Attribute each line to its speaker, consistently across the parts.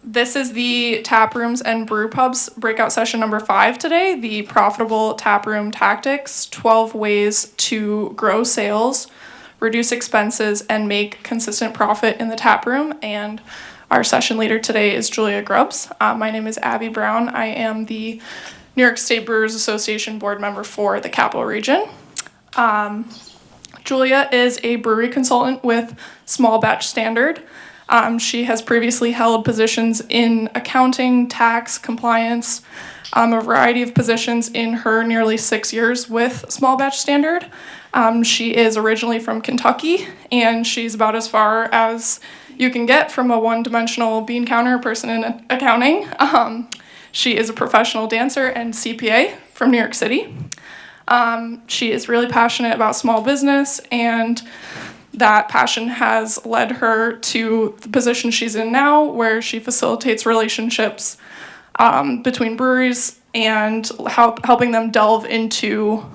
Speaker 1: This is the Taprooms and Brewpubs breakout session number 5 today, the Profitable Taproom Tactics, 12 Ways to Grow Sales, Reduce Expenses, and Make Consistent Profit in the Taproom. And our session leader today is Julia Grubbs. My name is Abby Brown. I am the New York State Brewers Association board member for the Capital Region. Julia is a brewery consultant with Small Batch Standard. She has previously held positions in accounting, tax, compliance, a variety of positions in her nearly 6 years with Small Batch Standard. She is originally from Kentucky, and she's about as far as you can get from a one-dimensional bean counter person in accounting. She is a professional dancer and CPA from New York City. She is really passionate about small business, and that passion has led her to the position she's in now, where she facilitates relationships between breweries and helping them delve into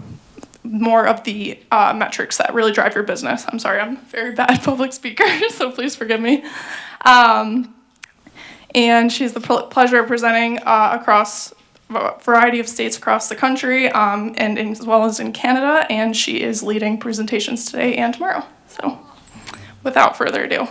Speaker 1: more of the metrics that really drive your business. I'm sorry, I'm a very bad public speaker, so please forgive me. And she has the pleasure of presenting across a variety of states across the country, and as well as in Canada, and she is leading presentations today and tomorrow. So, without further ado.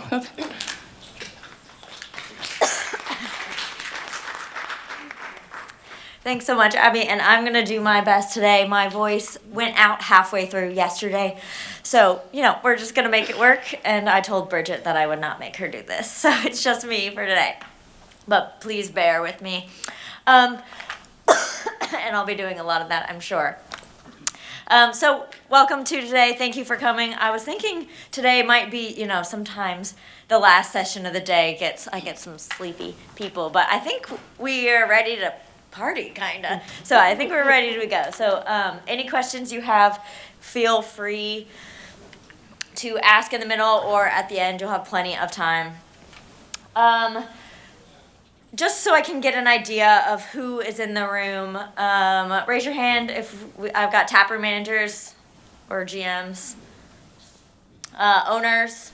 Speaker 2: Thanks so much, Abby, and I'm going to do my best today. My voice went out halfway through yesterday, so, we're just going to make it work, and I told Bridget that I would not make her do this, so it's just me for today. But please bear with me, and I'll be doing a lot of that, I'm sure. So welcome to today. Thank you for coming. I was thinking today might be, sometimes the last session of the day I get some sleepy people, but I think we are ready to party, kind of. So I think we're ready to go. So any questions you have, feel free to ask in the middle, or at the end. You'll have plenty of time. Just so I can get an idea of who is in the room, raise your hand if I've got taproom managers or GMs, owners,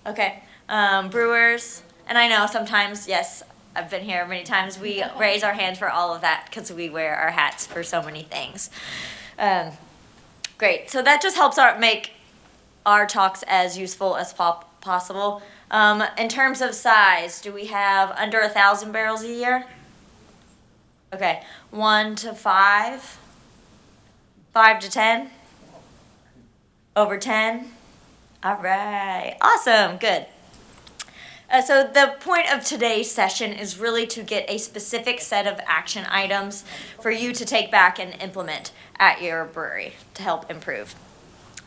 Speaker 2: okay, brewers, and I know sometimes, yes, I've been here many times, we raise our hands for all of that because we wear our hats for so many things. Great, so that just helps make our talks as useful as possible. In terms of size, do we have under 1,000 barrels a year? Okay, 1 to 5, 5 to 10, over 10. All right, awesome, good. So the point of today's session is really to get a specific set of action items for you to take back and implement at your brewery to help improve.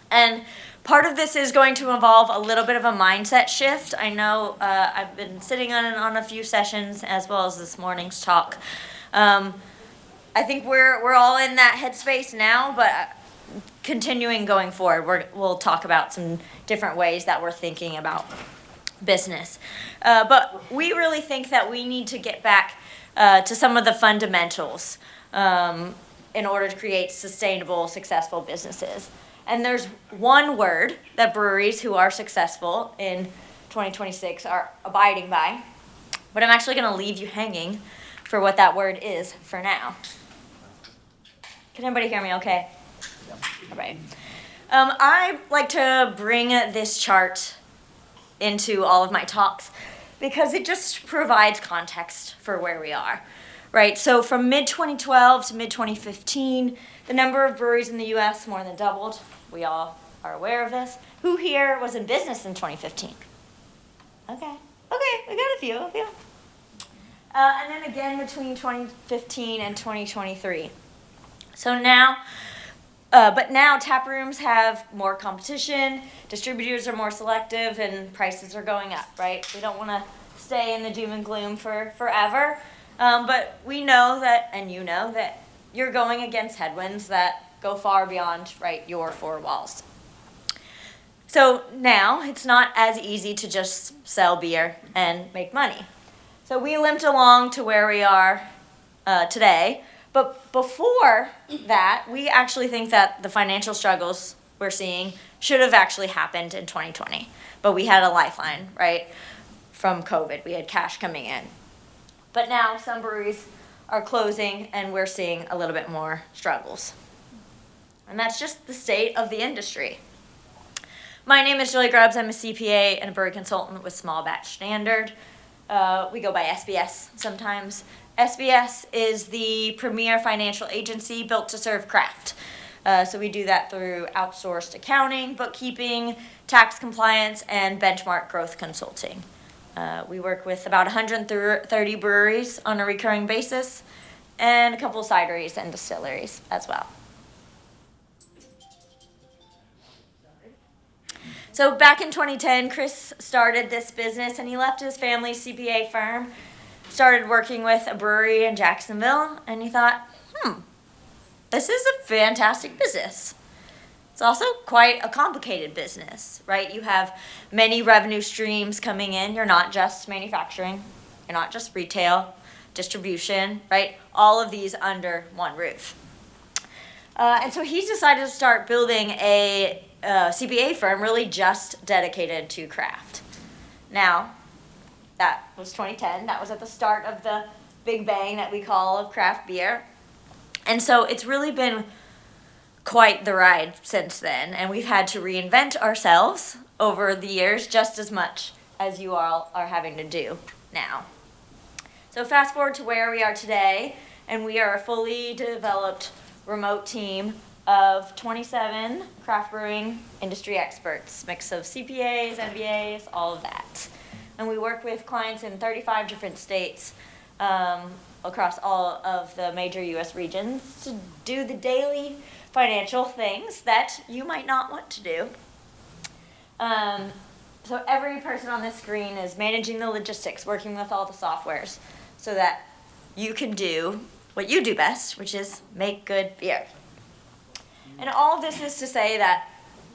Speaker 2: And part of this is going to involve a little bit of a mindset shift. I know I've been sitting on a few sessions as well as this morning's talk. I think we're all in that headspace now, but continuing going forward, we'll talk about some different ways that we're thinking about business. But we really think that we need to get back to some of the fundamentals in order to create sustainable, successful businesses. And there's one word that breweries who are successful in 2026 are abiding by, but I'm actually going to leave you hanging for what that word is for now. Can everybody hear me okay? All right. I like to bring this chart into all of my talks because it just provides context for where we are, right? So from mid-2012 to mid-2015, the number of breweries in the U.S. more than doubled. We all are aware of this. Who here was in business in 2015? Okay, we got a few. And then again between 2015 and 2023. So now, but now taprooms have more competition, distributors are more selective, and prices are going up, right? We don't want to stay in the doom and gloom forever, but we know that, and you know that, you're going against headwinds that go far beyond, right, your four walls. So now it's not as easy to just sell beer and make money. So we limped along to where we are today, but before that, we actually think that the financial struggles we're seeing should have actually happened in 2020, but we had a lifeline, right? from COVID. We had cash coming in. But now some breweries are closing and we're seeing a little bit more struggles. And that's just the state of the industry. My name is Julie Grubbs. I'm a CPA and a brewery consultant with Small Batch Standard. We go by SBS sometimes. SBS is the premier financial agency built to serve craft. So we do that through outsourced accounting, bookkeeping, tax compliance, and benchmark growth consulting. We work with about 130 breweries on a recurring basis and a couple of cideries and distilleries as well. So back in 2010, Chris started this business and he left his family's CPA firm, started working with a brewery in Jacksonville, and he thought, this is a fantastic business. It's also quite a complicated business, right? You have many revenue streams coming in. You're not just manufacturing. You're not just retail, distribution, right? All of these under one roof. And so he decided to start building a CPA firm really just dedicated to craft. Now, that was 2010. That was at the start of the big bang that we call of craft beer. And so it's really been quite the ride since then, and we've had to reinvent ourselves over the years just as much as you all are having to do now. So fast forward to where we are today, and we are a fully developed remote team of 27 craft brewing industry experts, mix of CPAs, MBAs, all of that. And we work with clients in 35 different states across all of the major U.S. regions to do the daily financial things that you might not want to do. So every person on this screen is managing the logistics, working with all the softwares so that you can do what you do best, which is make good beer. And all of this is to say that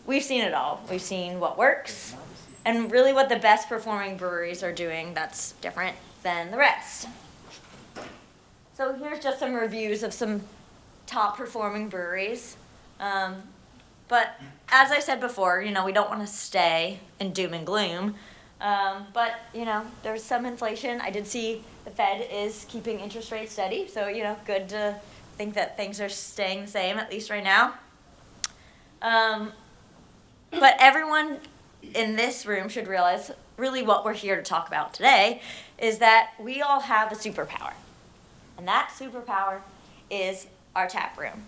Speaker 2: we've seen it all. We've seen what works and really what the best performing breweries are doing that's different than the rest. So here's just some reviews of some top performing breweries. But as I said before, we don't want to stay in doom and gloom. But, there's some inflation. I did see the Fed is keeping interest rates steady. So, good to think that things are staying the same, at least right now. But everyone in this room should realize really what we're here to talk about today is that we all have a superpower. And that superpower is our tap room.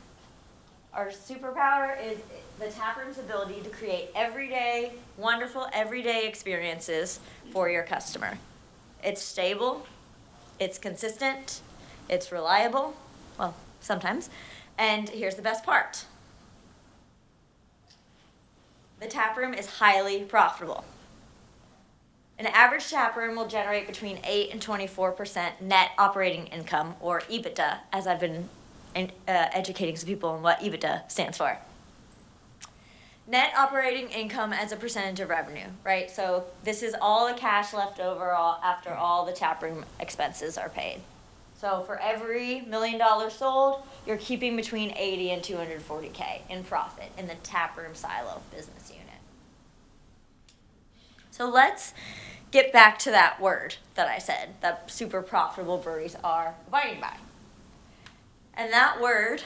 Speaker 2: Our superpower is the Taproom's ability to create everyday, wonderful, everyday experiences for your customer. It's stable, it's consistent, it's reliable, well, sometimes, and here's the best part. The taproom is highly profitable. An average taproom will generate between 8 and 24% net operating income, or EBITDA, as I've been educating some people on what EBITDA stands for. Net operating income as a percentage of revenue, right? So this is all the cash left over after all the taproom expenses are paid. So for every $1 million sold, you're keeping between 80 and 240K in profit in the taproom silo business unit. So let's get back to that word that I said, that super profitable breweries are abiding by. And that word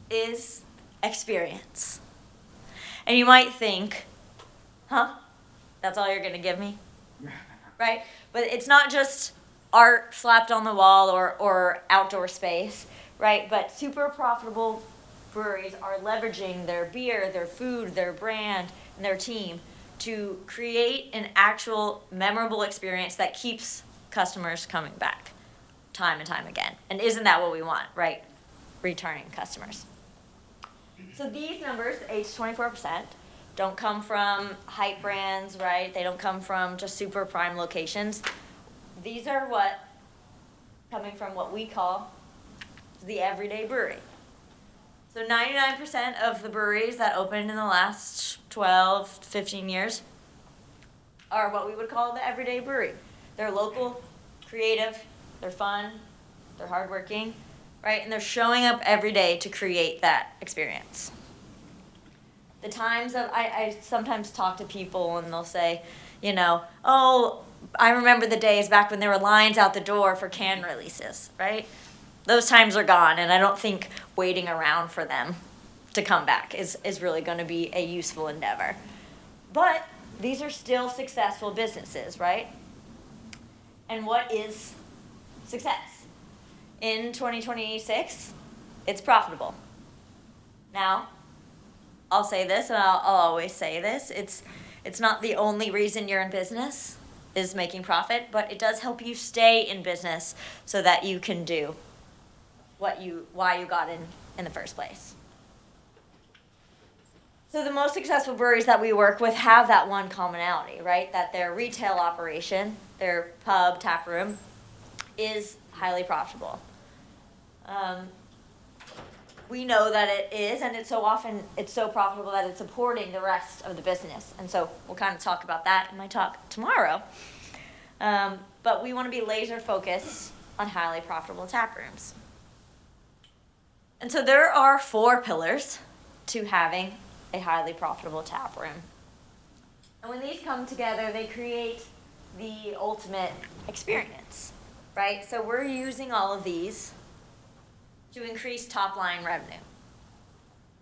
Speaker 2: is experience. And you might think, that's all you're going to give me? Right? But it's not just art slapped on the wall or outdoor space, right? But super profitable breweries are leveraging their beer, their food, their brand, and their team to create an actual memorable experience that keeps customers coming back time and time again. And isn't that what we want, right? Returning customers. So these numbers, 8 to 24%, don't come from hype brands, right? They don't come from just super prime locations. These are coming from what we call the everyday brewery. So 99% of the breweries that opened in the last 12, 15 years are what we would call the everyday brewery. They're local, creative, they're fun, they're hardworking, right? And they're showing up every day to create that experience. The times of, I sometimes talk to people and they'll say, I remember the days back when there were lines out the door for can releases, right? Those times are gone, and I don't think waiting around for them to come back is really going to be a useful endeavor. But these are still successful businesses, right? And what is success? In 2026, it's profitable. Now, I'll say this, and I'll always say this, it's not the only reason you're in business is making profit, but it does help you stay in business so that you can do why you got in the first place. So the most successful breweries that we work with have that one commonality, right? That their retail operation, their pub, taproom, is highly profitable. We know that it is, and it's so profitable that it's supporting the rest of the business. And so we'll kind of talk about that in my talk tomorrow. But we want to be laser focused on highly profitable taprooms. And so there are 4 pillars to having a highly profitable taproom. And when these come together, they create the ultimate experience, right? So we're using all of these to increase top line revenue.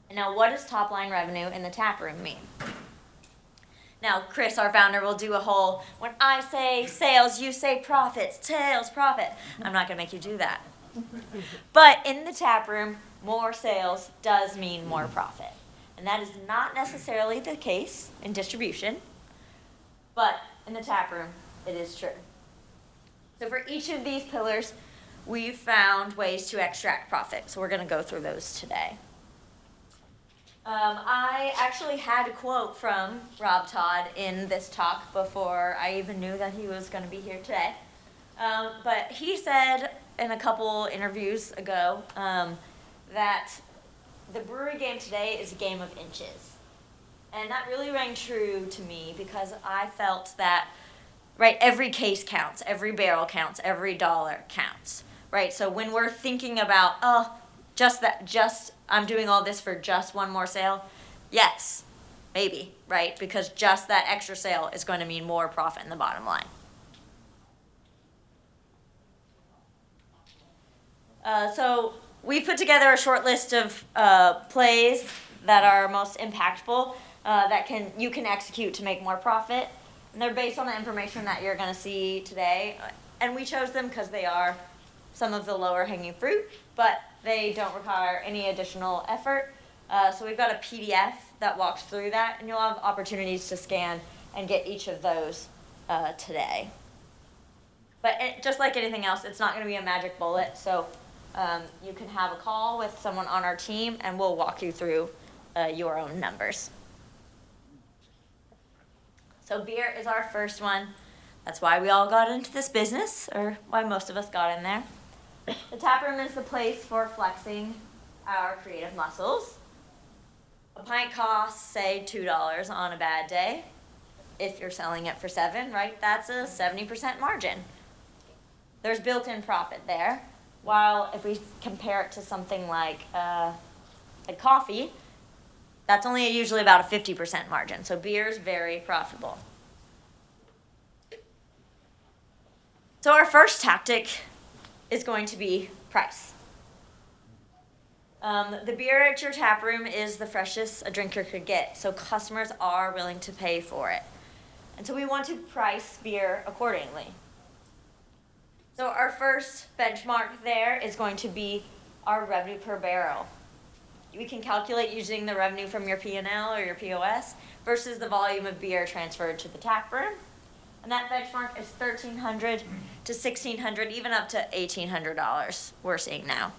Speaker 2: And now, what does top line revenue in the taproom mean? Now, Chris, our founder, will do a whole, when I say sales, you say profits, sales, profit. I'm not going to make you do that. But in the taproom, more sales does mean more profit. And that is not necessarily the case in distribution, but in the taproom, it is true. So for each of these pillars, we've found ways to extract profit. So we're going to go through those today. I actually had a quote from Rob Todd in this talk before I even knew that he was going to be here today. But he said in a couple interviews ago that the brewery game today is a game of inches. And that really rang true to me because I felt that, right, every case counts, every barrel counts, every dollar counts, right? So when we're thinking about, I'm doing all this for just one more sale, yes, maybe, right? Because just that extra sale is going to mean more profit in the bottom line. So we put together a short list of plays that are most impactful that you can execute to make more profit. And they're based on the information that you're going to see today. And we chose them because they are some of the lower hanging fruit, but they don't require any additional effort. So we've got a PDF that walks through that, and you'll have opportunities to scan and get each of those today. But just like anything else, it's not going to be a magic bullet. So you can have a call with someone on our team, and we'll walk you through your own numbers. So beer is our first one. That's why we all got into this business, or why most of us got in there. The taproom is the place for flexing our creative muscles. A pint costs, say, $2 on a bad day. If you're selling it for $7, right, that's a 70% margin. There's built-in profit there. While if we compare it to something like coffee, that's only usually about a 50% margin. So beer is very profitable. So our first tactic is going to be price. The beer at your taproom is the freshest a drinker could get, so customers are willing to pay for it. And so we want to price beer accordingly. So our first benchmark there is going to be our revenue per barrel. We can calculate using the revenue from your P&L or your POS versus the volume of beer transferred to the taproom. And that benchmark is $1,300 to $1,600, even up to $1,800 we're seeing now.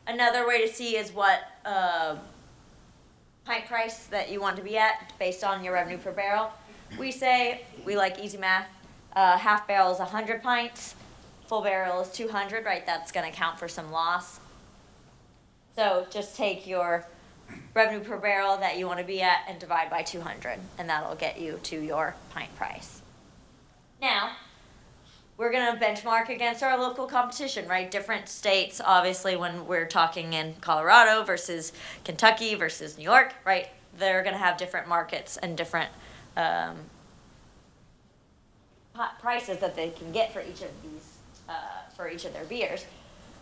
Speaker 2: Another way to see is what pint price that you want to be at based on your revenue per barrel. We say, we like easy math, half barrel is 100 pints, full barrel is 200, right? That's going to account for some loss. So just take your revenue per barrel that you want to be at and divide by 200, and that'll get you to your pint price. Now, we're going to benchmark against our local competition, right? Different states, obviously, when we're talking in Colorado versus Kentucky versus New York, right? They're going to have different markets and different prices that they can get for each of these, for each of their beers.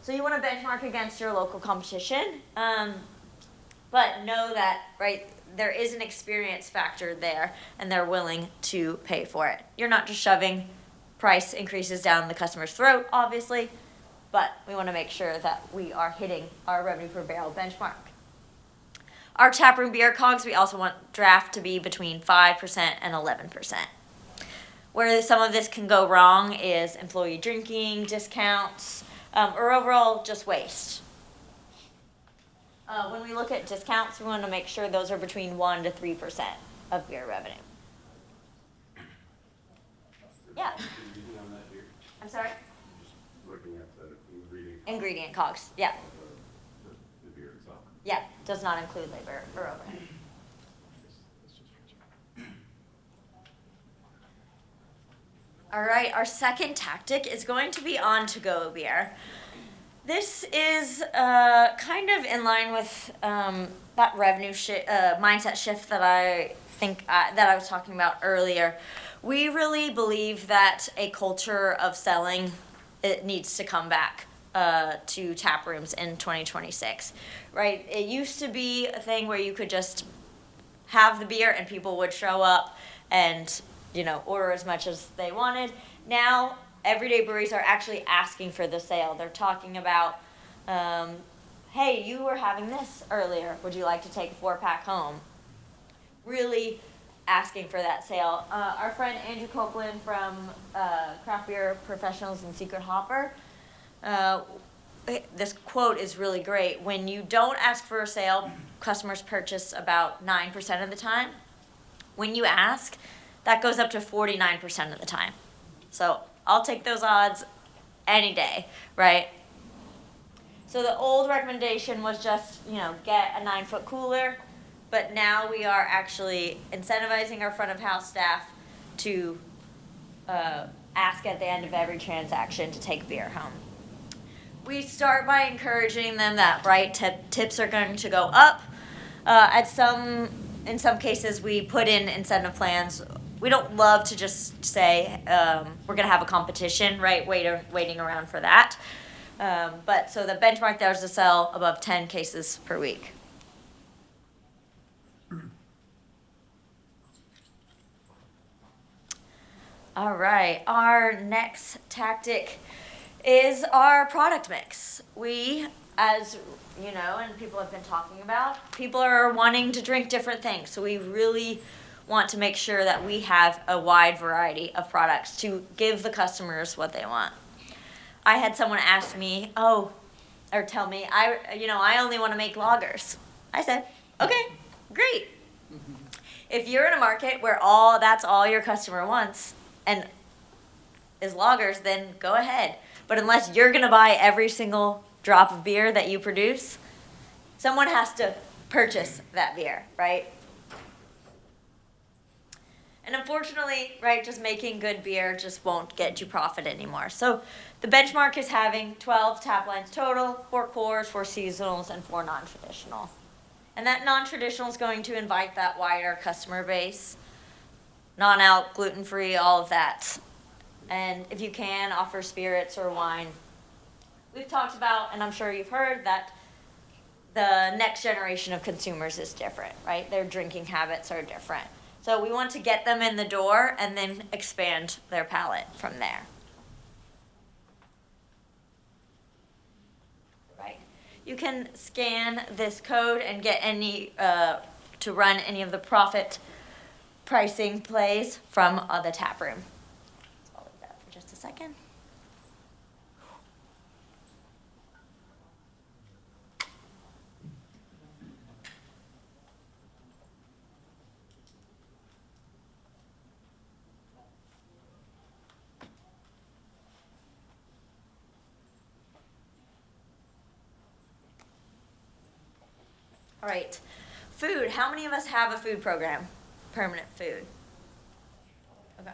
Speaker 2: So you want to benchmark against your local competition, but know that, right, there is an experience factor there, and they're willing to pay for it. You're not just shoving price increases down the customer's throat, obviously, but we want to make sure that we are hitting our revenue per barrel benchmark. Our taproom beer COGS, we also want draft to be between 5% and 11%. Where some of this can go wrong is employee drinking, discounts, or overall just waste. When we look at discounts, we want to make sure those are between 1% to 3% of beer revenue. Yeah. I'm sorry?
Speaker 3: Looking at the
Speaker 2: Ingredient COGS, yeah.
Speaker 3: the beer itself.
Speaker 2: Yeah, does not include labor or overhead. All right, our second tactic is going to be on-to-go beer. This is kind of in line with that revenue mindset shift that I think that I was talking about earlier. We really believe that a culture of selling, it needs to come back to tap rooms in 2026, right? It used to be a thing where you could just have the beer and people would show up and, you know, order as much as they wanted. Now, everyday breweries are actually asking for the sale. They're talking about, hey, you were having this earlier. Would you like to take a 4-pack home? Really asking for that sale. Our friend Andrew Copeland from Craft Beer Professionals and Secret Hopper, this quote is really great. When you don't ask for a sale, customers purchase about 9% of the time. When you ask, that goes up to 49% of the time. So I'll take those odds any day, right? So the old recommendation was just, you know, get a 9-foot cooler, but now we are actually incentivizing our front of house staff to ask at the end of every transaction to take beer home. We start by encouraging them that, right, tips are going to go up. In some cases, we put in incentive plans. We don't love to just say we're going to have a competition, right, waiting around for that. But so the benchmark there is to sell above 10 cases per week. All right, our next tactic is our product mix. We, as you know, and people have been talking about, people are wanting to drink different things. So we really want to make sure that we have a wide variety of products to give the customers what they want. I had someone ask me, tell me, I only want to make lagers. I said, okay, great. If you're in a market where that's all your customer wants and is lagers, then go ahead. But unless you're going to buy every single drop of beer that you produce, someone has to purchase that beer, right? And unfortunately, right, just making good beer just won't get you profit anymore. So the benchmark is having 12 tap lines total, 4 cores, 4 seasonals, and 4 non-traditional. And that non-traditional is going to invite that wider customer base, non-alc, gluten-free, all of that. And if you can, offer spirits or wine. We've talked about, and I'm sure you've heard, that the next generation of consumers is different, right? Their drinking habits are different. So we want to get them in the door and then expand their palate from there. Right. You can scan this code and get any, to run any of the profit pricing plays from the tap room. So I'll leave that for just a second. All right, food. How many of us have a food program? Permanent food. Okay.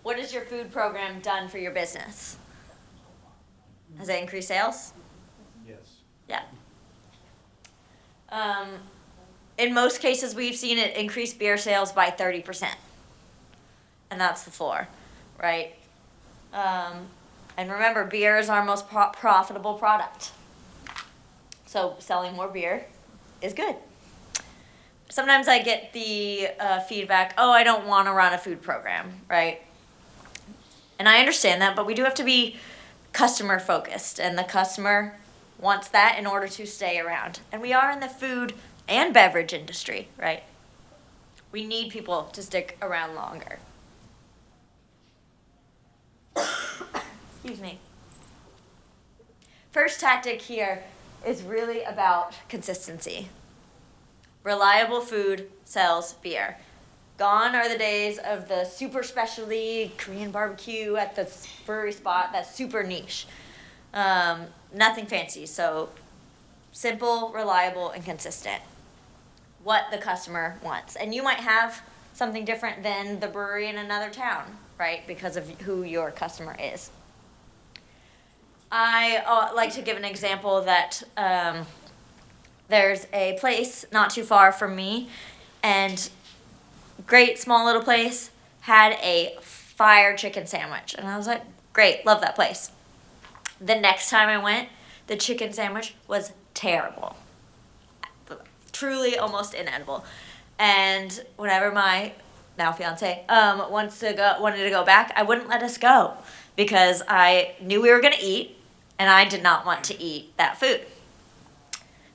Speaker 2: What has your food program done for your business? Has it increased sales?
Speaker 3: Yes.
Speaker 2: Yeah. In most cases, we've seen it increase beer sales by 30%. And that's the floor. right? And remember, beer is our most profitable product. So selling more beer is good. Sometimes I get the feedback, oh, I don't want to run a food program, right? And I understand that, but we do have to be customer focused, and the customer wants that in order to stay around. And we are in the food and beverage industry, right? We need people to stick around longer. Excuse me. First tactic here is really about consistency. Reliable food sells beer. Gone are the days of the super specialty Korean barbecue at the brewery spot that's super niche. Nothing fancy, so simple, reliable, and consistent. What the customer wants. And you might have something different than the brewery in another town, right? Because of who your customer is. I like to give an example that there's a place not too far from me, and great small little place, had a fire chicken sandwich. And I was like, great, love that place. The next time I went, the chicken sandwich was terrible. Truly almost inedible. And whenever my now fiance wanted to go back, I wouldn't let us go because I knew we were going to eat and I did not want to eat that food.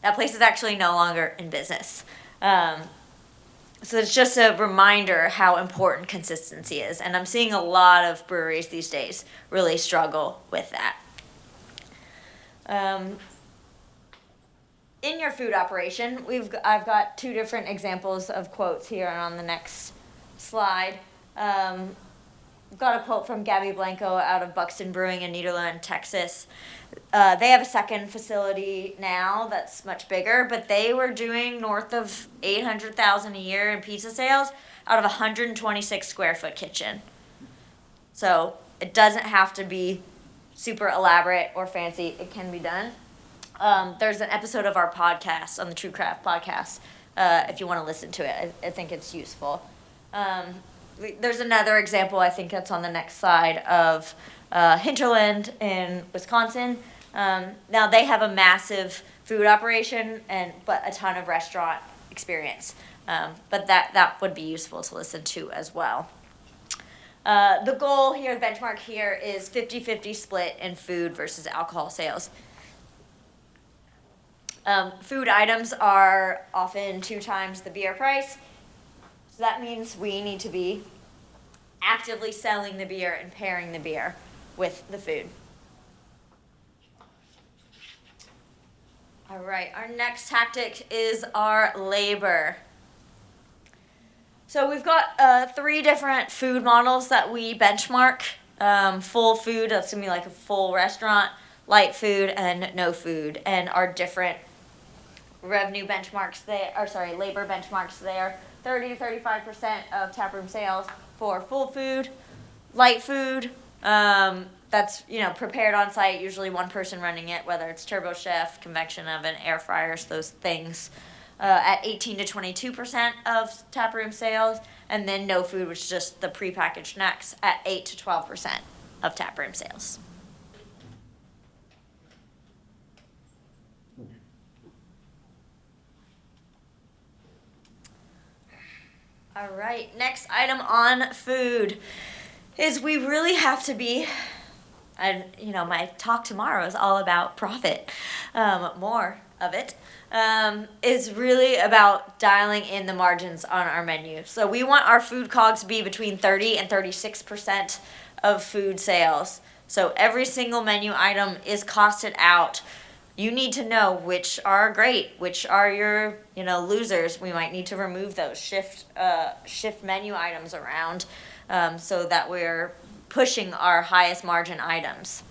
Speaker 2: That place is actually no longer in business. So it's just a reminder how important consistency is. And I'm seeing a lot of breweries these days really struggle with that. In your food operation, I've got two different examples of quotes here and on the next slide. I've got a quote from Gabby Blanco out of Buxton Brewing in Nederland, Texas. They have a second facility now that's much bigger, but they were doing north of $800,000 a year in pizza sales out of a 126 square foot kitchen. So it doesn't have to be super elaborate or fancy. It can be done. There's an episode of our podcast on the True Craft podcast if you want to listen to it. I think it's useful. There's another example, I think that's on the next slide, of Hinterland in Wisconsin. Now they have a massive food operation but a ton of restaurant experience. But that would be useful to listen to as well. The goal here, the benchmark here, is 50-50 split in food versus alcohol sales. Food items are often 2 times the beer price. So that means we need to be actively selling the beer and pairing the beer with the food. All right, our next tactic is our labor. So we've got 3 different food models that we benchmark. Full food, that's gonna be like a full restaurant, light food, and no food, and our different revenue benchmarks there, labor benchmarks there. 30 to 35% of taproom sales for full food, light food, that's prepared on site, usually one person running it, whether it's turbo chef, convection oven, air fryers, those things, at 18 to 22% of taproom sales, and then no food, which is just the prepackaged snacks, at 8 to 12% of taproom sales. All right, next item on food is we really have to be, and my talk tomorrow is all about profit, more of it, is really about dialing in the margins on our menu. So we want our food COGS to be between 30 and 36% of food sales. So every single menu item is costed out. You need to know which are great, which are your, losers. We might need to remove those, shift menu items around, so that we're pushing our highest margin items.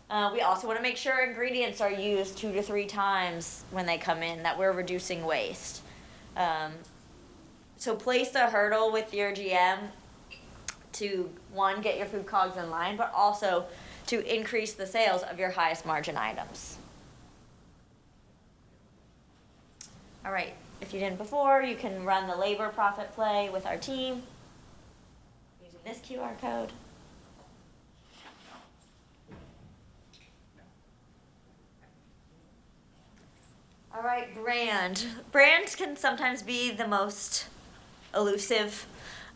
Speaker 2: We also want to make sure ingredients are used 2 to 3 times when they come in, that we're reducing waste. So place the hurdle with your GM to, 1, get your food COGS in line, but also to increase the sales of your highest margin items. All right, if you didn't before, you can run the labor profit play with our team using This QR code. All right, brand. Brands can sometimes be the most elusive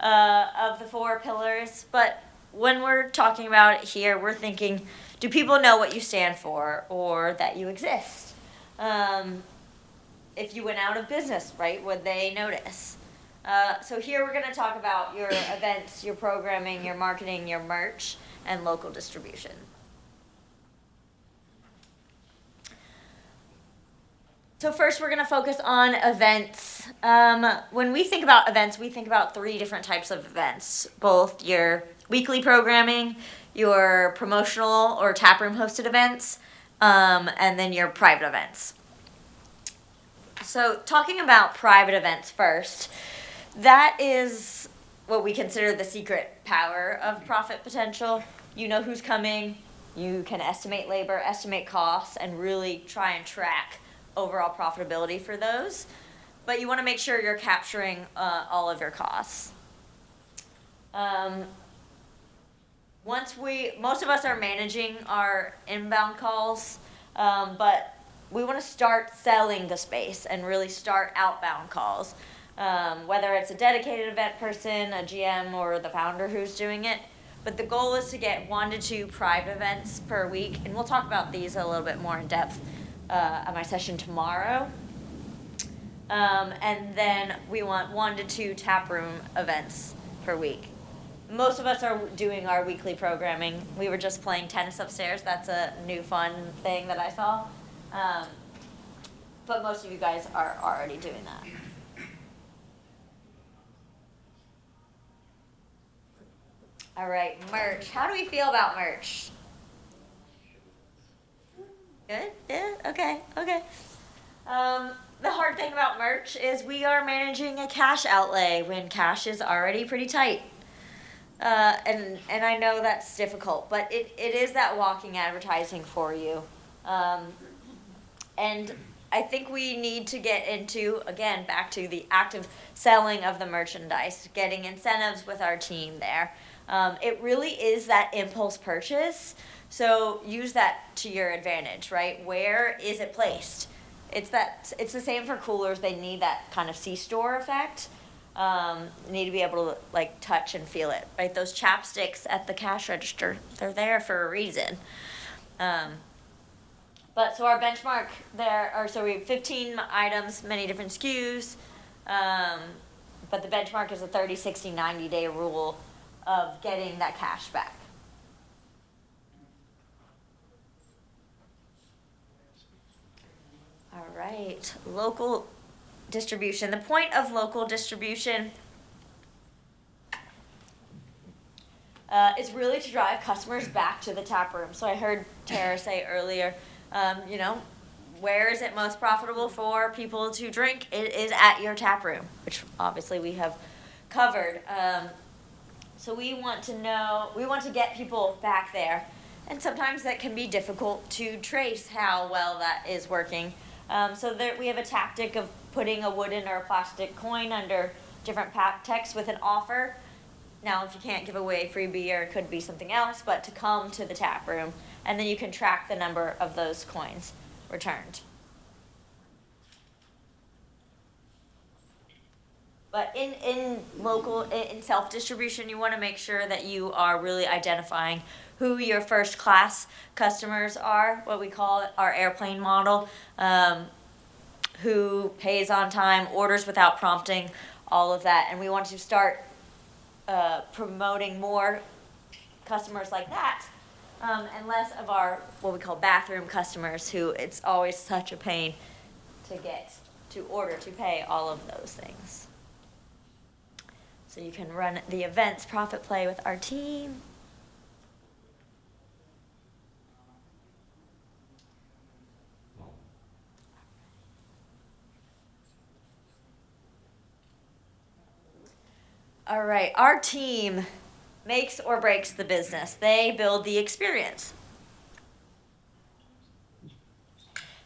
Speaker 2: of the four pillars, but when we're talking about it here, we're thinking, do people know what you stand for or that you exist? If you went out of business, right, would they notice? So here we're going to talk about your events, your programming, your marketing, your merch, and local distribution. So first we're going to focus on events. When we think about events, we think about three different types of events, both your weekly programming, your promotional or taproom hosted events, and then your private events. So talking about private events first, that is what we consider the secret power of profit potential. You know who's coming, you can estimate labor, estimate costs, and really try and track overall profitability for those. But you want to make sure you're capturing all of your costs. Most of us are managing our inbound calls, but we want to start selling the space and really start outbound calls. Whether it's a dedicated event person, a GM, or the founder who's doing it. But the goal is to get 1 to 2 private events per week, and we'll talk about these a little bit more in depth at my session tomorrow. And then we want 1 to 2 taproom events per week. Most of us are doing our weekly programming. We were just playing tennis upstairs. That's a new fun thing that I saw. But most of you guys are already doing that. All right, merch. How do we feel about merch? Good? Yeah? Okay. The hard thing about merch is we are managing a cash outlay when cash is already pretty tight. And I know that's difficult, but it is that walking advertising for you. And I think we need to get into, again, back to the active selling of the merchandise, getting incentives with our team there. It really is that impulse purchase, so use that to your advantage, right? Where is it placed? It's the same for coolers. They need that kind of C-store effect. Need to be able to like touch and feel it, right? Those chapsticks at the cash register, they're there for a reason. But so our benchmark so we have 15 items, many different SKUs, but the benchmark is a 30, 60, 90-day rule of getting that cash back. All right, local distribution. The point of local distribution is really to drive customers back to the tap room. So I heard Tara say earlier, where is it most profitable for people to drink? It is at your tap room, which obviously we have covered. So we want to get people back there. And sometimes that can be difficult to trace how well that is working. So we have a tactic of putting a wooden or a plastic coin under different text with an offer. Now, if you can't give away free beer, it could be something else, but to come to the tap room, and then you can track the number of those coins returned. But in self-distribution, you want to make sure that you are really identifying who your first class customers are, what we call our airplane model, who pays on time, orders without prompting, all of that. And we want to start promoting more customers like that, and less of our what we call bathroom customers, who it's always such a pain to get, to order, to pay, all of those things. So you can run the events profit play with our team. All right, our team makes or breaks the business. They build the experience.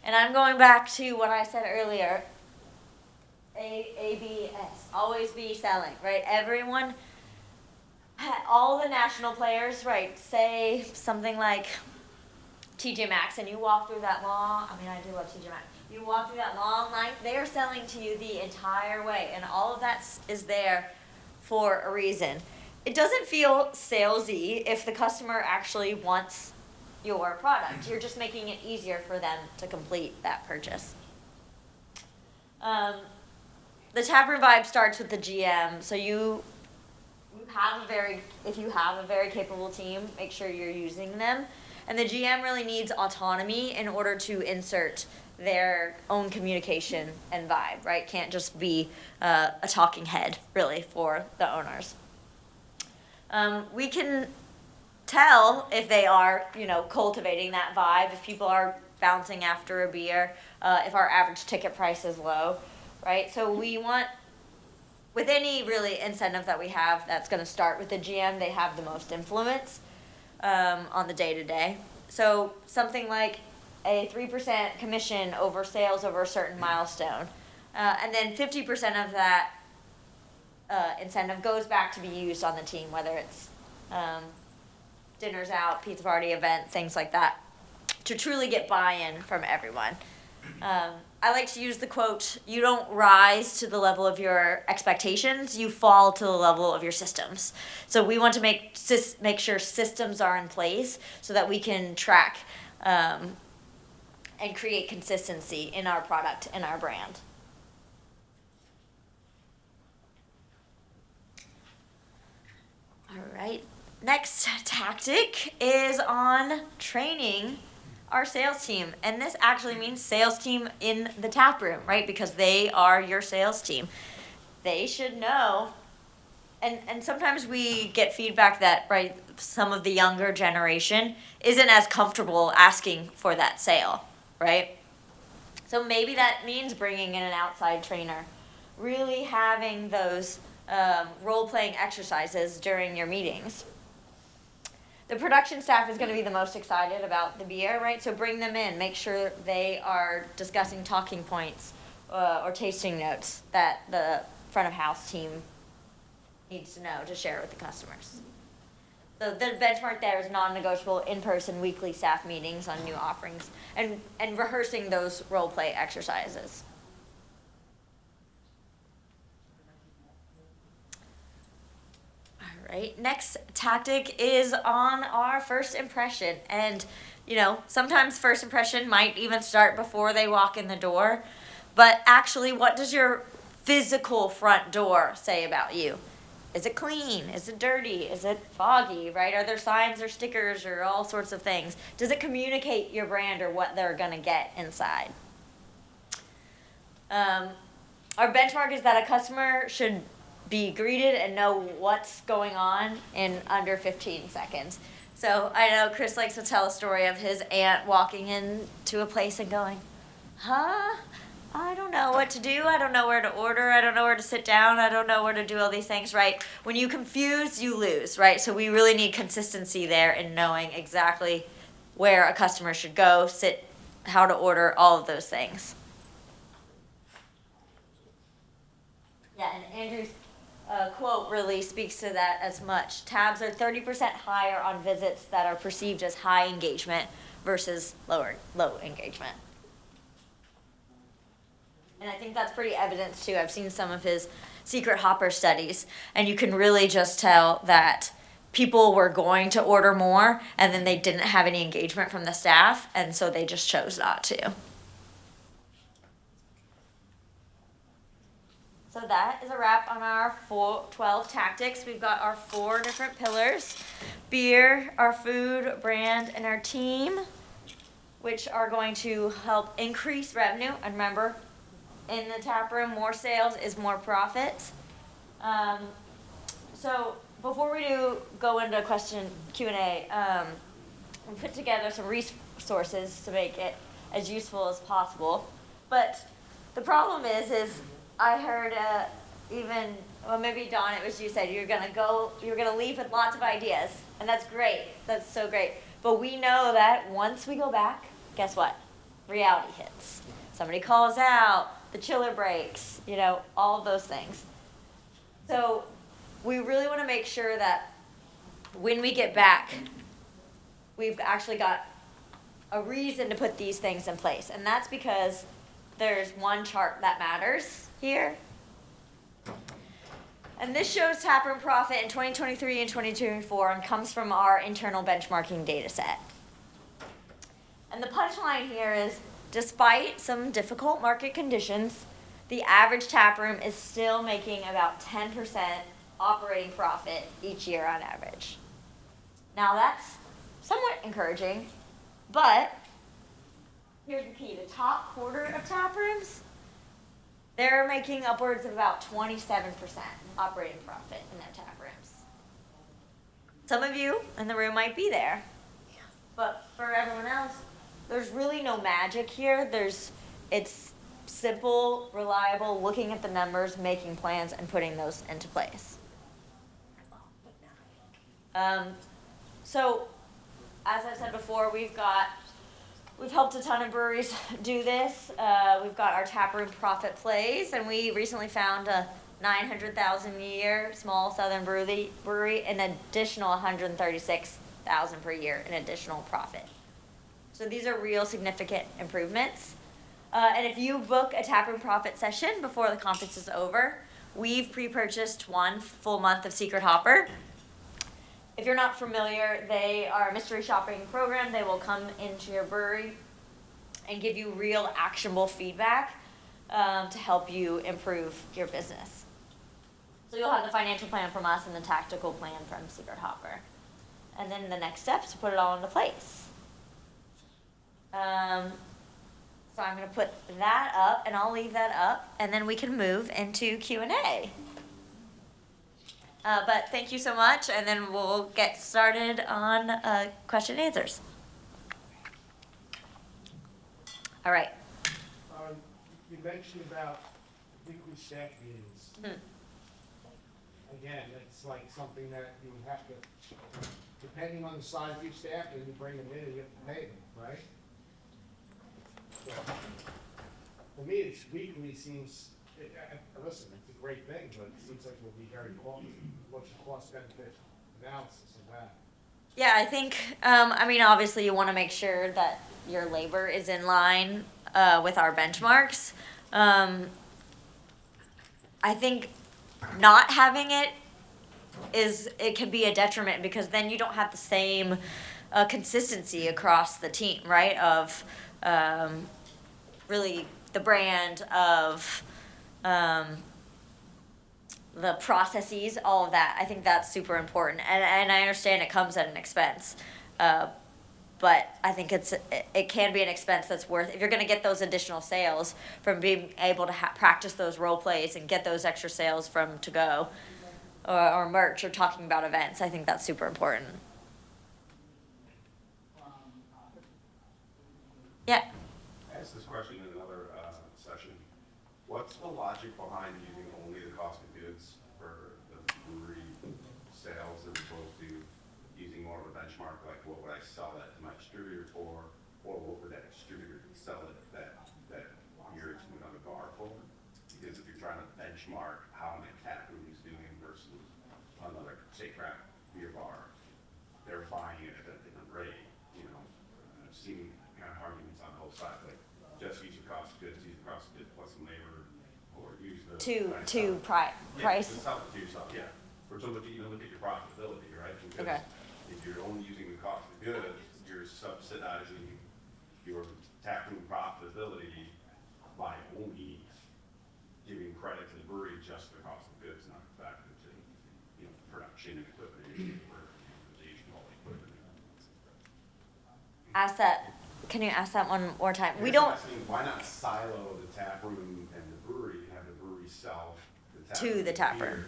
Speaker 2: And I'm going back to what I said earlier. ABS, always be selling, right? Everyone all the national players, right, say something like TJ Maxx, and you walk through that long, I mean, I do love TJ Maxx. You walk through that long line, they are selling to you the entire way, and all of that is there for a reason. It doesn't feel salesy if the customer actually wants your product. You're just making it easier for them to complete that purchase. The Taproom vibe starts with the GM, so if you have a very capable team, make sure you're using them. And the GM really needs autonomy in order to insert their own communication and vibe, right? Can't just be a talking head, really, for the owners. We can tell if they are, cultivating that vibe, if people are bouncing after a beer, if our average ticket price is low, right? So we want, with any really incentive that we have that's going to start with the GM, they have the most influence on the day-to-day. So something like a 3% commission over sales over a certain milestone. And then 50% of that incentive goes back to be used on the team, whether it's dinners out, pizza party event, things like that, to truly get buy-in from everyone. I like to use the quote, you don't rise to the level of your expectations, you fall to the level of your systems. So we want to make sure systems are in place so that we can track and create consistency in our product and our brand. All right, next tactic is on training our sales team. And this actually means sales team in the tap room, right? Because they are your sales team. They should know. And sometimes we get feedback that, right, some of the younger generation isn't as comfortable asking for that sale, right? So maybe that means bringing in an outside trainer, really having those role-playing exercises during your meetings. The production staff is going to be the most excited about the beer, right? So bring them in. Make sure they are discussing talking points or tasting notes that the front of house team needs to know to share with the customers. So the benchmark there is non-negotiable in-person weekly staff meetings on new offerings and rehearsing those role-play exercises. Right. Next tactic is on our first impression. And, sometimes first impression might even start before they walk in the door. But actually, what does your physical front door say about you? Is it clean? Is it dirty? Is it foggy, right? Are there signs or stickers or all sorts of things? Does it communicate your brand or what they're going to get inside? Our benchmark is that a customer should be greeted and know what's going on in under 15 seconds. So I know Chris likes to tell a story of his aunt walking into a place and going, I don't know what to do. I don't know where to order. I don't know where to sit down. I don't know where to do all these things, right? When you confuse, you lose, right? So we really need consistency there in knowing exactly where a customer should go, sit, how to order, all of those things. Yeah, and Andrew's quote really speaks to that as much. Tabs are 30% higher on visits that are perceived as high engagement versus low engagement. And I think that's pretty evident too. I've seen some of his secret hopper studies, and you can really just tell that people were going to order more and then they didn't have any engagement from the staff, and so they just chose not to. So that is a wrap on our 12 tactics. We've got our 4 different pillars: beer, our food, brand, and our team, which are going to help increase revenue. And remember, in the tap room, more sales is more profit. So before we go into question Q&A, we put together some resources to make it as useful as possible. But the problem is I heard maybe Dawn, it was you said you're gonna leave with lots of ideas, and that's great. That's so great. But we know that once we go back, guess what? Reality hits. Somebody calls out, the chiller breaks, all of those things. So we really want to make sure that when we get back, we've actually got a reason to put these things in place. And that's because there's one chart that matters here. And this shows taproom profit in 2023 and 2024 and comes from our internal benchmarking data set. And the punchline here is, despite some difficult market conditions, the average taproom is still making about 10% operating profit each year on average. Now that's somewhat encouraging, but here's the key. The top quarter of taprooms, they're making upwards of about 27% operating profit in their taprooms. Some of you in the room might be there, but for everyone else, there's really no magic here. It's simple, reliable, looking at the numbers, making plans, and putting those into place. So, as I said before, we've helped a ton of breweries do this. We've got our taproom profit plays, and we recently found a $900,000 a year small southern brewery, an additional $136,000 per year in additional profit. So these are real significant improvements. And if you book a taproom profit session before the conference is over, we've pre-purchased 1 full month of Secret Hopper. If you're not familiar, they are a mystery shopping program. They will come into your brewery and give you real actionable feedback to help you improve your business. So you'll have the financial plan from us and the tactical plan from Secret Hopper. And then the next step is to put it all into place. So I'm going to put that up, and I'll leave that up, and then we can move into Q&A. But thank you so much, and then we'll get started on question and answers. All right.
Speaker 4: You mentioned about weekly staff meetings. Again, it's like something that you would have to, depending on the size of your staff, and you bring them in and you have to pay them, right? So, for me, it's weekly seems, listen, it's a great thing, but it seems like it will be very costly. What's the cost-benefit analysis of that?
Speaker 2: Yeah, I think, obviously you want to make sure that your labor is in line with our benchmarks. I think not having it can be a detriment, because then you don't have the same consistency across the team, right? Of really the brand, of the processes, all of that. I think that's super important, and I understand it comes at an expense, but I think it can be an expense that's worth, if you're going to get those additional sales from being able to practice those role plays and get those extra sales from to go or merch or talking about events. I think that's super important. Yeah.
Speaker 3: I asked this question in another session. What's the logic behind using only the cost of goods for the brewery sales as opposed to using more of a benchmark, like what would I sell that to my distributor for, or what would that distributor sell it that you're on the bar for? Because if you're trying to benchmark how my taproom is doing versus another, say, craft beer bar, they're buying it at a different rate. I've seen kind of arguments on both sides, like just use your cost of goods, use the cost of goods plus some labor, or use the
Speaker 2: price.
Speaker 3: Just sell it to yourself, yeah. For so that you look at your profitability, right? Because
Speaker 2: Okay.
Speaker 3: if you're only using the cost of goods, you're subsidizing your taproom profitability by only giving credit to the brewery just for the cost of goods, not the fact that production and equipment and all the equipment.
Speaker 2: Can you ask that one more time?
Speaker 3: We don't. Why not silo the taproom and the brewery and have the brewery sell the taproom
Speaker 2: To the taproom.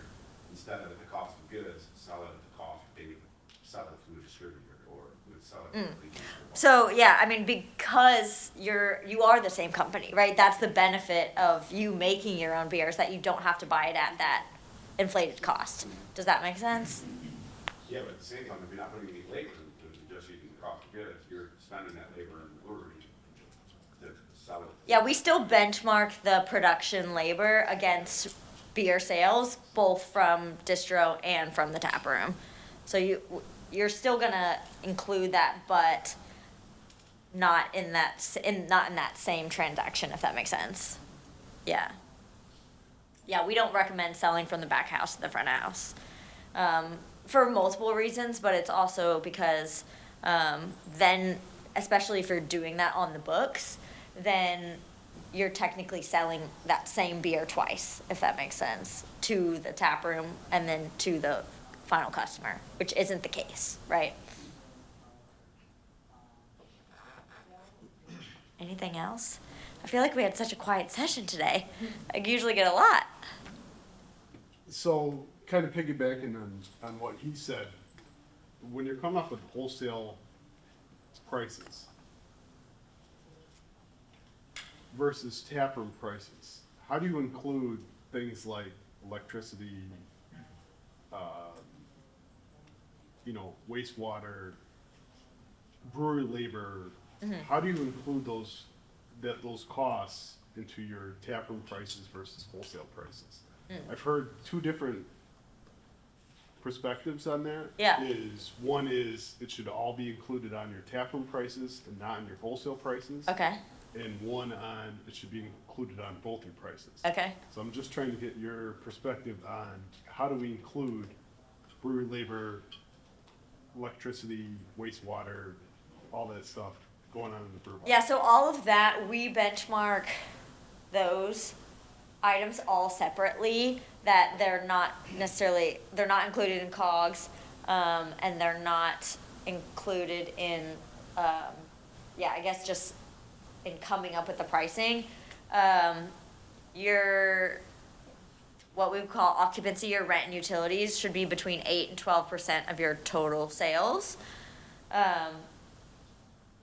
Speaker 3: instead of at the cost of goods, sell it at the cost they would sell it to a distributor or would sell it to a retailer.
Speaker 2: So yeah, because you are the same company, right? That's the benefit of you making your own beers, that you don't have to buy it at that inflated cost. Does that make sense?
Speaker 3: Yeah, but at the same time, if you're not putting any labor into it, you're just using the cost of goods, you're spending that labor in the brewery to sell it.
Speaker 2: Yeah, we still benchmark the production labor against beer sales, both from distro and from the tap room. So you're still gonna include that, but not in that same transaction, if that makes sense. Yeah. Yeah, we don't recommend selling from the back house to the front house. For multiple reasons, but it's also because then, especially if you're doing that on the books, then you're technically selling that same beer twice, if that makes sense, to the tap room and then to the final customer, which isn't the case, right? Anything else? I feel like we had such a quiet session today. I usually get a lot.
Speaker 5: So, kind of piggybacking on what he said, when you're coming up with wholesale prices versus taproom prices, how do you include things like electricity, wastewater, brewery labor? How do you include those costs into your taproom prices versus wholesale prices? I've heard two different perspectives on that.
Speaker 2: Yeah.
Speaker 5: One is it should all be included on your taproom prices and not on your wholesale prices.
Speaker 2: Okay.
Speaker 5: And one on it should be included on both your prices.
Speaker 2: Okay.
Speaker 5: So I'm just trying to get your perspective on how do we include brewery labor, electricity, wastewater, all that stuff going on in the brew bar.
Speaker 2: Yeah, so all of that, we benchmark those items all separately, that they're not included in COGS, and they're not included in, I guess just in coming up with the pricing. What we would call occupancy, your rent and utilities, should be between 8 and 12% of your total sales.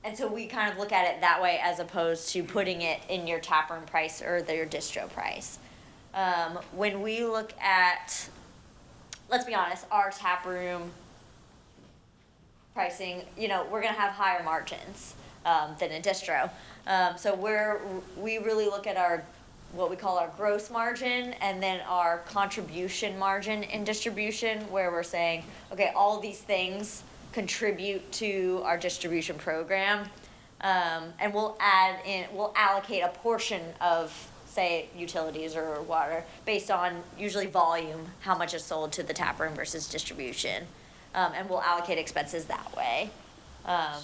Speaker 2: And so we kind of look at it that way as opposed to putting it in your taproom price or your distro price. When we look at, let's be honest, our taproom pricing, we're gonna have higher margins than a distro. So we really look at what we call our gross margin and then our contribution margin in distribution, where we're saying, okay, all of these things contribute to our distribution program, and we'll allocate a portion of, say, utilities or water based on usually volume, how much is sold to the tap room versus distribution, and we'll allocate expenses that way.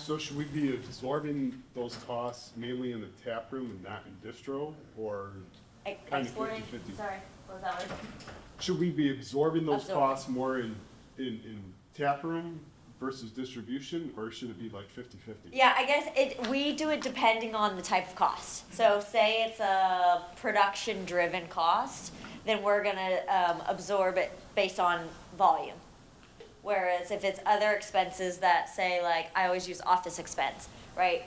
Speaker 5: So should we be absorbing those costs mainly in the tap room and not in distro, or kind of
Speaker 2: Exporting?
Speaker 5: 50-50?
Speaker 2: Sorry, what was that word?
Speaker 5: Should we be absorbing those
Speaker 2: Absorbing.
Speaker 5: costs more in tap room versus distribution, or should it be like 50-50?
Speaker 2: Yeah, I guess we do it depending on the type of cost. So say it's a production-driven cost, then we're gonna absorb it based on volume. Whereas if it's other expenses that say, like, I always use office expense, right?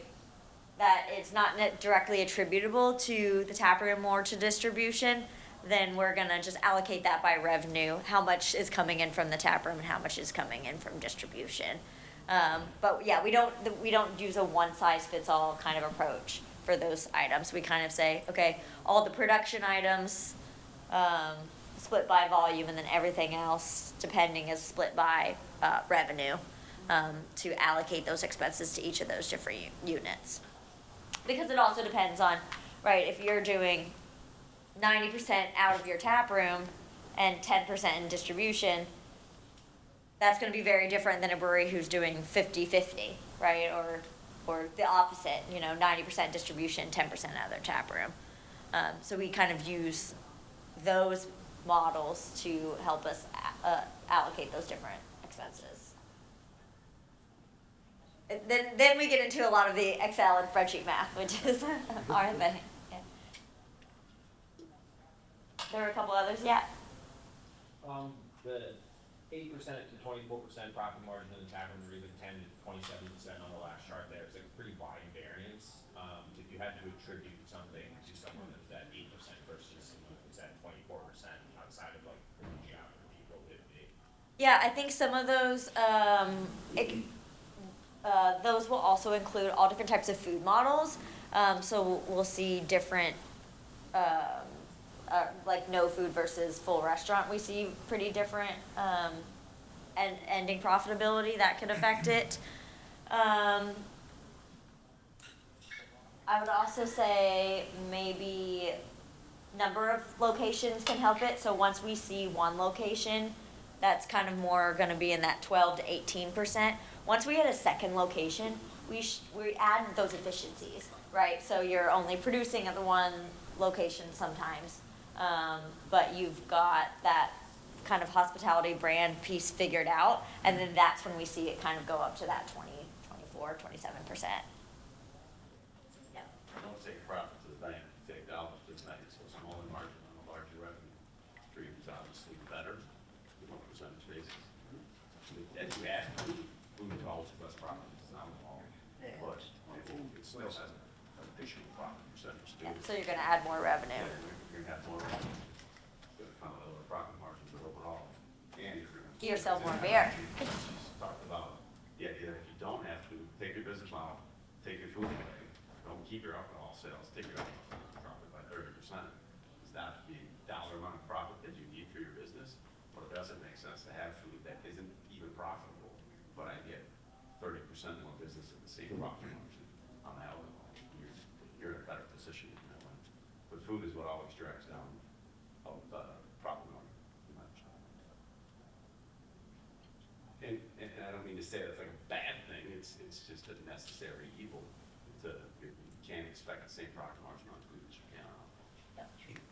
Speaker 2: That it's not directly attributable to the taproom or to distribution, then we're gonna just allocate that by revenue, how much is coming in from the taproom and how much is coming in from distribution. But yeah, we don't use a one-size-fits-all kind of approach for those items. We kind of say, okay, all the production items split by volume, and then everything else, depending, is split by revenue, to allocate those expenses to each of those different units. Because it also depends on, right, if you're doing 90% out of your tap room and 10% in distribution, that's going to be very different than a brewery who's doing 50-50, right? Or the opposite, 90% distribution, 10% out of their tap room. So we kind of use those models to help us allocate those different expenses. Then we get into a lot of the Excel and spreadsheet math, which is our thing. Yeah. There were a couple others, yeah.
Speaker 6: The 8% to 24% profit margin in the tavern, or even 10 to 27% on the last chart there, is like a pretty wide variance. If you had to attribute something to someone that's at 8% versus someone that's at 24% outside of like geography, what would it be?
Speaker 2: Yeah, I think some of those, those will also include all different types of food models. So we'll see different, like no food versus full restaurant. We see pretty different ending profitability, that could affect it. I would also say maybe number of locations can help it. So once we see one location, that's kind of more going to be in that 12 to 18%. Once we get a second location, we add those efficiencies, right? So you're only producing at the one location sometimes, but you've got that kind of hospitality brand piece figured out, and then that's when we see it kind of go up to that 20, 24, 27%. Yeah.
Speaker 3: Don't take profit to the bank, take dollars to the bank, so smaller margin on a larger revenue stream is obviously better than on a percentage basis. As you add food to all less profit, it's not all, but it still has an additional profit percentage to
Speaker 2: Yeah,
Speaker 3: it.
Speaker 2: so you're gonna add more revenue.
Speaker 3: Yeah, you're gonna have more, kind of lower profit margins, but overall, and you're gonna.
Speaker 2: Get yourself more beer.
Speaker 3: Talked about, yeah, if you don't have to, take your business model, take your food away, don't keep your alcohol sales, take your alcohol profit by 30%. Is that the dollar amount of profit that you need for your business? Or it doesn't make sense to have food that isn't even profitable, but I get 30% more business at the same profit margin on the alcohol? You're in a better position in that way. But food is what always drags down profit margin. And I don't mean to say that's like a bad thing, it's just a necessary evil. You can't expect the same profit margin on food as you can on alcohol.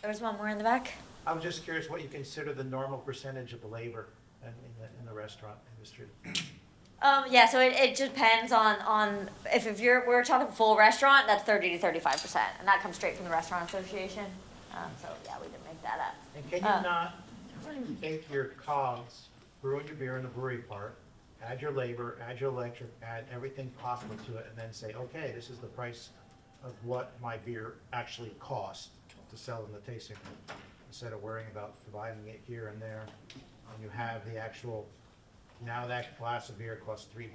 Speaker 2: There's one more in the back.
Speaker 4: I was just curious what you consider the normal percentage of labor in the restaurant industry.
Speaker 2: Yeah, so it depends on if we're talking full restaurant, that's 30 to 35%, and that comes straight from the Restaurant Association. So yeah, we didn't make that up.
Speaker 4: And can you not take your COGS, brewing your beer in the brewery part, add your labor, add your electric, add everything possible to it, and then say, okay, this is the price of what my beer actually costs to sell in the tasting room, instead of worrying about dividing it here and there, and you have the actual, now that glass of beer costs $3,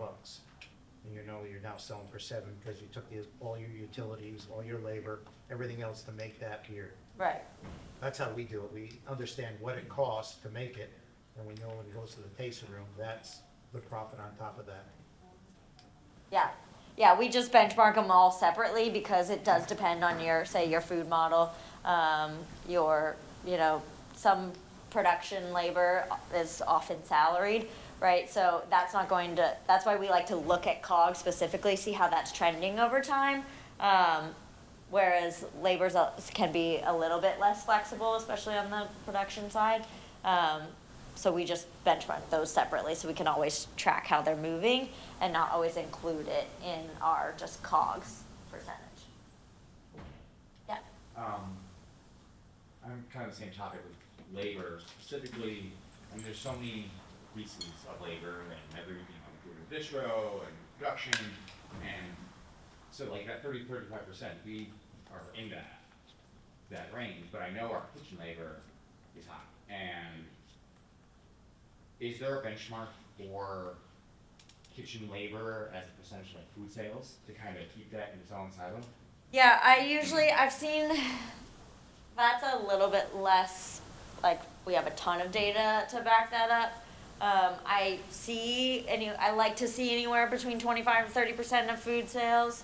Speaker 4: and you know you're now selling for $7 because you took all your utilities, all your labor, everything else to make that beer.
Speaker 2: Right.
Speaker 4: That's how we do it. We understand what it costs to make it, and we know when it goes to the tasting room, that's the profit on top of that.
Speaker 2: Yeah. Yeah, we just benchmark them all separately because it does depend on your food model, some production labor is often salaried, right? So that's why we like to look at COGS specifically, see how that's trending over time. Whereas labor can be a little bit less flexible, especially on the production side. So we just benchmark those separately so we can always track how they're moving and not always include it in our just COGS percentage. Yeah.
Speaker 7: I'm kind of the same topic with labor, specifically, and there's so many pieces of labor and everything, food and distro and production, and so like that 30, 35%, we are in that range, but I know our kitchen labor is high. And is there a benchmark for kitchen labor as a percentage of like food sales to kind of keep that in its own silo?
Speaker 2: Yeah, I've seen that's a little bit less, like we have a ton of data to back that up. I like to see anywhere between 25 to 30% of food sales.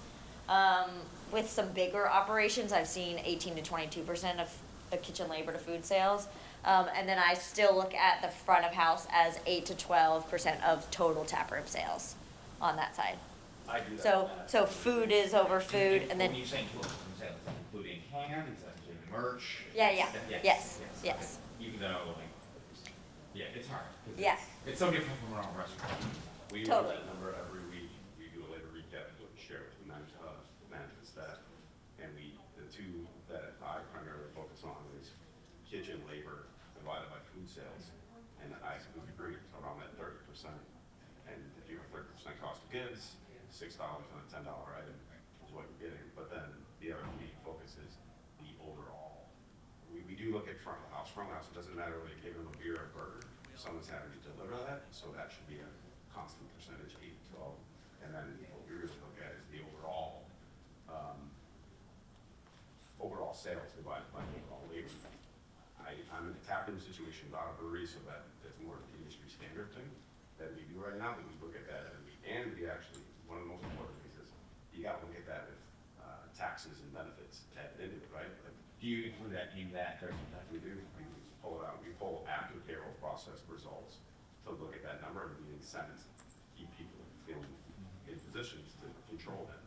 Speaker 2: With some bigger operations, I've seen 18 to 22% of kitchen labor to food sales. And then I still look at the front of house as 8 to 12% of total taproom sales on that side.
Speaker 7: I do that.
Speaker 2: So food is over food, and then
Speaker 7: when you say total sales, is that including cans, is that including merch?
Speaker 2: yeah.
Speaker 7: Yes.
Speaker 2: Yes.
Speaker 7: Okay. Even though, like, yeah, it's hard.
Speaker 2: Yeah.
Speaker 7: It's so different from our own restaurant.
Speaker 3: We use
Speaker 2: Totally.
Speaker 3: that number every week. We do a labor recap, we share with the management staff. And the two that I primarily focus on is kitchen labor divided by food sales. And I would agree around that 30%. And if you have 30% cost of goods, $6 on a $10 item is what you're getting. But then the other key focus is the overall. We do look at front of house. Front of house, it doesn't matter whether you're giving them a beer or a burger. Someone's having to deliver that, so that should be a constant percentage, 8 to 12. And then what we really look at is the overall sales divided by overall labor. I I'm in a taproom situation, not a brewery, so that's more of an industry standard thing that we do right now, that we look at that, and we actually, one of the most important things is, you gotta look at that with, taxes and benefits added into it, right? Like,
Speaker 7: Do you include that in that thirty percent?
Speaker 3: we do, we pull it out, we pull after payroll process results to look at that number and the incentives, keep people in positions to control that,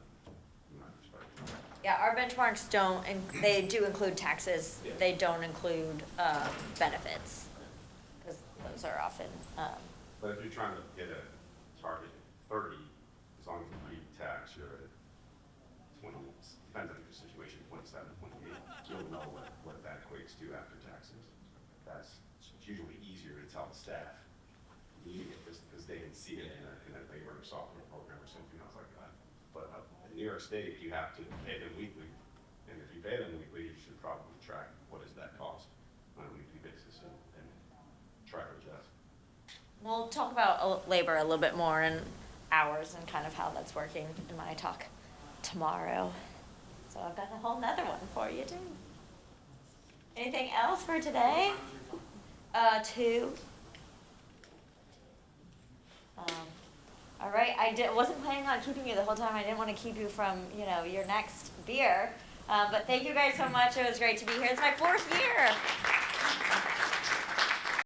Speaker 3: in my perspective.
Speaker 2: Yeah, our benchmarks don't, and they do include taxes,
Speaker 3: Yeah.
Speaker 2: they don't include, benefits. Cause those are often,
Speaker 3: But if you're trying to get a target of 30, as long as you pre-tax, you're at 20, depends on your situation, 27, 28, you'll know what that equates to after taxes. That's usually easier to tell the staff, because they can see it in a labor or software program or something else like that. But in New York State, you have to pay them weekly, and if you pay them weekly, you should probably track what is that cost on a weekly basis and try to adjust.
Speaker 2: we'll talk about labor a little bit more and hours and kind of how that's working in my talk tomorrow. So I've got a whole nother one for you too. Anything else for today? Two. All right, wasn't planning on keeping you the whole time. I didn't want to keep you from, your next beer. But thank you guys so much. It was great to be here. It's my 4th year.